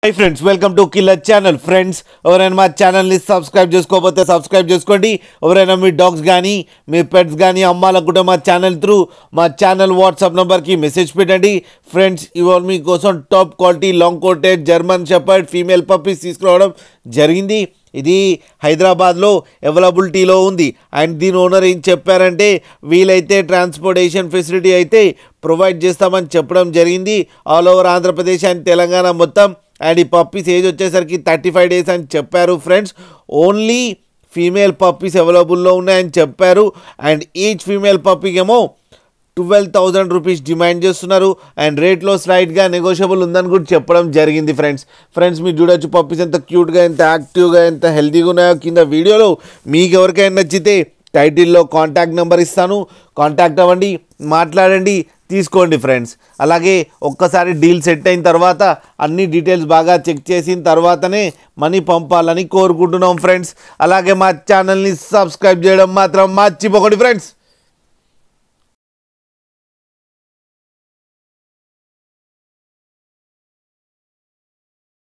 Hi friends, welcome to Killer Channel. Friends, ఎవరైనా మా ఛానల్ని సబ్స్క్రైబ్ చేసుకోకపోతే సబ్స్క్రైబ్ చేసుకోండి. ఎవరైనా మీ డాగ్స్ కానీ మీ పెట్స్ కానీ అమ్మాలనుకుంటే మా ఛానల్ త్రూ మా ఛానల్ వాట్సాప్ నెంబర్కి మెసేజ్ పెట్టండి. ఫ్రెండ్స్, ఇవాళ మీకోసం top quality long coated German shepherd female puppies తీసుకురావడం జరిగింది. ఇది హైదరాబాద్లో అవైలబిలిటీలో ఉంది. అండ్ దీని ఓనర్ ఏం చెప్పారంటే వీలైతే ట్రాన్స్పోర్టేషన్ ఫెసిలిటీ అయితే ప్రొవైడ్ చేస్తామని చెప్పడం జరిగింది. All over Andhra Pradesh and Telangana మొత్తం. అండ్ ఈ పప్పీస్ ఏజ్ వచ్చేసరికి 35 days అని చెప్పారు. ఫ్రెండ్స్, ఓన్లీ ఫీమేల్ పప్పీస్ అవైలబుల్లో ఉన్నాయని చెప్పారు. అండ్ ఈచ్ ఫీమేల్ పప్పీకి ఏమో 12,000 రూపీస్ డిమాండ్ చేస్తున్నారు. అండ్ రేట్లో స్లైడ్గా నెగోషియబుల్ ఉందని కూడా చెప్పడం జరిగింది. ఫ్రెండ్స్ మీరు చూడొచ్చు పప్పీస్ ఎంత క్యూట్గా, ఎంత యాక్టివ్గా, ఎంత హెల్తీగా ఉన్నాయో కింద వీడియోలో. మీకు ఎవరికైనా నచ్చితే టైటిల్లో కాంటాక్ట్ నెంబర్ ఇస్తాను, కాంటాక్ట్ అవ్వండి, మాట్లాడండి, తీసుకోండి. ఫ్రెండ్స్, అలాగే ఒక్కసారి డీల్ సెట్ అయిన తర్వాత అన్ని డీటెయిల్స్ బాగా చెక్ చేసిన తర్వాతనే మనీ పంపాలని కోరుకుంటున్నాం. ఫ్రెండ్స్, అలాగే మా ఛానల్ని సబ్స్క్రైబ్ చేయడం మాత్రం మర్చిపోకండి. ఫ్రెండ్స్.